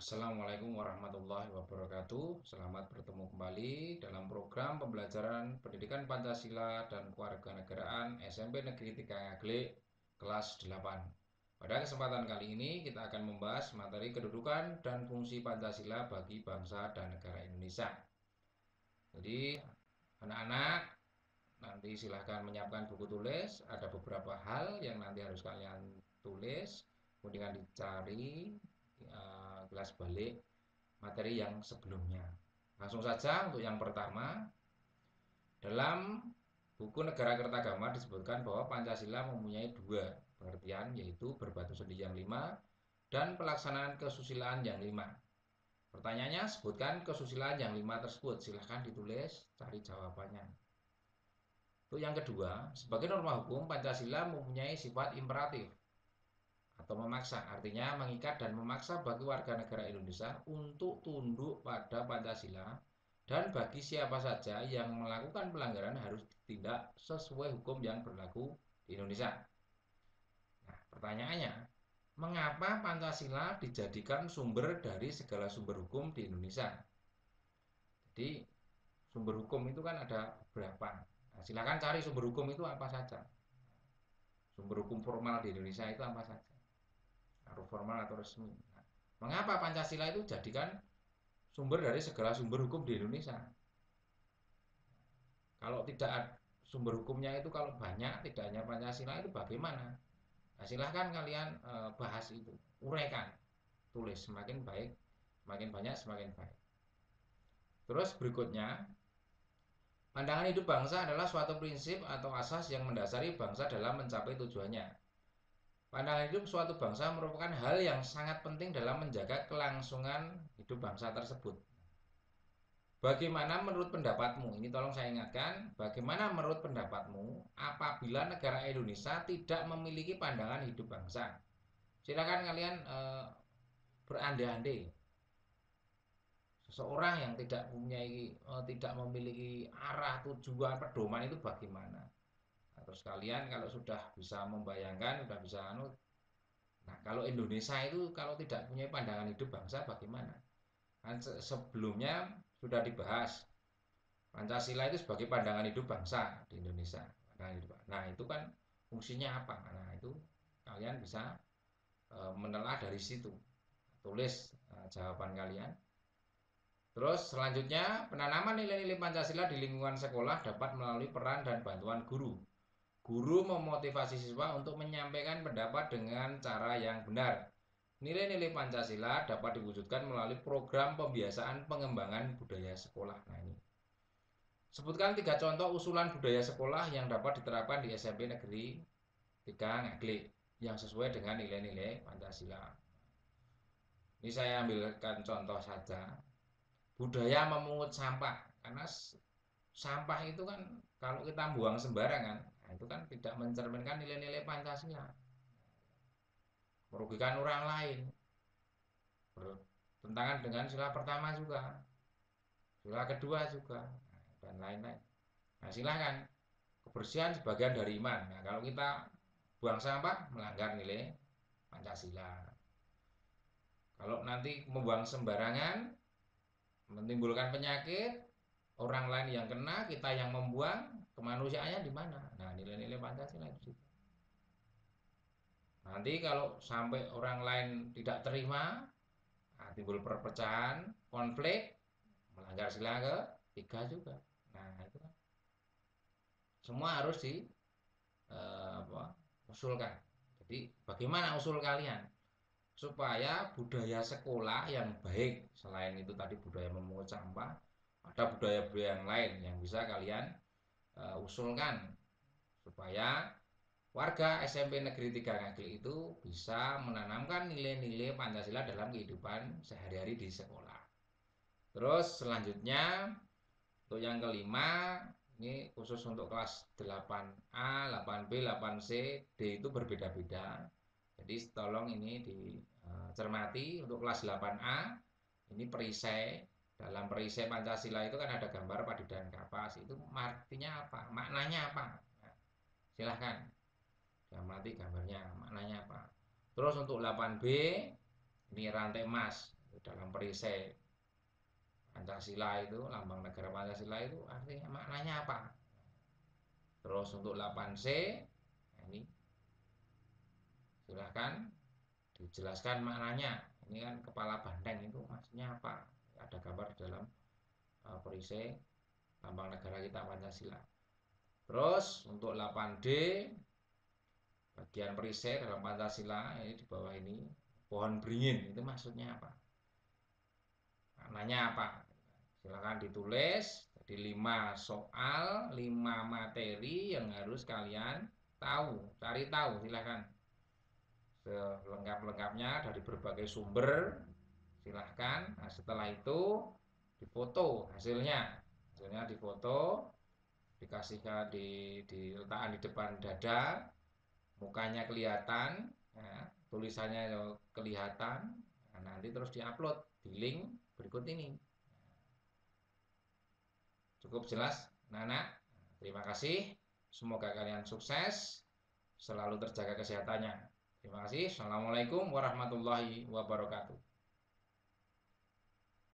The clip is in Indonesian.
Assalamualaikum warahmatullahi wabarakatuh. Selamat bertemu kembali dalam program pembelajaran Pendidikan Pancasila dan Kewarganegaraan SMP Negeri 3 Ngaglik kelas 8. Pada kesempatan kali ini kita akan membahas materi kedudukan dan fungsi Pancasila bagi bangsa dan negara Indonesia. Jadi anak-anak nanti silahkan menyiapkan buku tulis. Ada beberapa hal yang nanti harus kalian tulis, kemudian dicari kelas balik materi yang sebelumnya. Langsung saja untuk yang pertama, dalam buku Negara Kertagama disebutkan bahwa Pancasila mempunyai dua pengertian, yaitu berbatu sendi yang 5 dan pelaksanaan kesusilaan yang 5. Pertanyaannya, sebutkan kesusilaan yang 5 tersebut. Silahkan ditulis, cari jawabannya. Untuk yang kedua, sebagai norma hukum, Pancasila mempunyai sifat imperatif atau memaksa, artinya mengikat dan memaksa bagi warga negara Indonesia untuk tunduk pada Pancasila, dan bagi siapa saja yang melakukan pelanggaran harus ditindak sesuai hukum yang berlaku di Indonesia. Nah, pertanyaannya, mengapa Pancasila dijadikan sumber dari segala sumber hukum di Indonesia? Jadi sumber hukum itu kan ada beberapa. Nah, silakan cari sumber hukum itu apa saja. Sumber hukum formal di Indonesia itu apa saja, harus formal atau resmi. Nah, mengapa Pancasila itu jadikan sumber dari segala sumber hukum di Indonesia? Kalau tidak sumber hukumnya itu, kalau banyak, tidak hanya Pancasila, itu bagaimana? Nah, silahkan kalian bahas itu, uraikan, tulis, semakin baik, semakin banyak semakin baik. Terus berikutnya, pandangan hidup bangsa adalah suatu prinsip atau asas yang mendasari bangsa dalam mencapai tujuannya. Pandangan hidup suatu bangsa merupakan hal yang sangat penting dalam menjaga kelangsungan hidup bangsa tersebut. Bagaimana menurut pendapatmu? Ini tolong saya ingatkan, bagaimana menurut pendapatmu apabila negara Indonesia tidak memiliki pandangan hidup bangsa? Silakan kalian berandai-andai. Seseorang yang tidak memiliki arah, tujuan, pedoman itu bagaimana? Nah, terus kalian kalau sudah bisa membayangkan, sudah bisa nah, kalau Indonesia itu kalau tidak punya pandangan hidup bangsa bagaimana? Kan sebelumnya sudah dibahas Pancasila itu sebagai pandangan hidup bangsa di Indonesia. Nah, itu kan fungsinya apa? Nah, itu kalian bisa menelah dari situ. Tulis jawaban kalian. Terus selanjutnya, penanaman nilai-nilai Pancasila di lingkungan sekolah dapat melalui peran dan bantuan guru. Guru memotivasi siswa untuk menyampaikan pendapat dengan cara yang benar. Nilai-nilai Pancasila dapat diwujudkan melalui program pembiasaan pengembangan budaya sekolah. Nah, ini. Sebutkan 3 contoh usulan budaya sekolah yang dapat diterapkan di SMP Negeri 3 Ngaglik yang sesuai dengan nilai-nilai Pancasila. Ini saya ambilkan contoh saja. Budaya memungut sampah, karena sampah itu kan kalau kita buang sembarangan, nah itu kan tidak mencerminkan nilai-nilai Pancasila, merugikan orang lain, bertentangan dengan sila pertama juga, sila kedua juga, dan lain-lain. Nah, silahkan, kebersihan sebagian dari iman. Nah, kalau kita buang sampah melanggar nilai Pancasila. Kalau nanti membuang sembarangan menimbulkan penyakit, orang lain yang kena, kita yang membuang, kemanusiaannya di mana? Nah, nilai-nilai Pancasila itu. Nanti kalau sampai orang lain tidak terima, nah, timbul perpecahan, konflik, melanggar sila ke-3 juga. Nah, itu kan semua harus usulkan. Jadi bagaimana usul kalian supaya budaya sekolah yang baik, selain itu tadi budaya memungut sampah, ada budaya-budaya yang lain yang bisa kalian usulkan supaya warga SMP Negeri 3 Ngaglik itu bisa menanamkan nilai-nilai Pancasila dalam kehidupan sehari-hari di sekolah. Terus selanjutnya, untuk yang kelima, ini khusus untuk kelas 8A, 8B, 8C, D itu berbeda-beda. Jadi tolong ini dicermati. Untuk kelas 8A, ini perisai. Dalam perisai Pancasila itu kan ada gambar padi dan kapas. Itu artinya apa? Maknanya apa? Nah, silahkan amati gambarnya, maknanya apa. Terus untuk 8B, ini rantai emas. dalam perisai Pancasila itu, lambang negara Pancasila itu artinya maknanya apa. Terus untuk 8C, ini silahkan dijelaskan maknanya. Ini kan kepala banteng itu maksudnya apa? Ada gambar dalam perisai lambang negara kita Pancasila. Terus untuk 8D, bagian perisai dalam Pancasila ini di bawah ini, pohon beringin itu maksudnya apa? Maknanya apa? Silahkan ditulis. Jadi 5 soal, 5 materi yang harus kalian tahu, cari tahu silahkan selengkap-lengkapnya dari berbagai sumber, silahkan. Nah, setelah itu difoto hasilnya difoto, dikasihkan diletakkan di depan dada, mukanya kelihatan, ya, tulisannya kelihatan. Nah, nanti terus diupload di link berikut ini. Cukup jelas, Nana? Terima kasih. Semoga kalian sukses, selalu terjaga kesehatannya. Terima kasih. Assalamualaikum warahmatullahi wabarakatuh.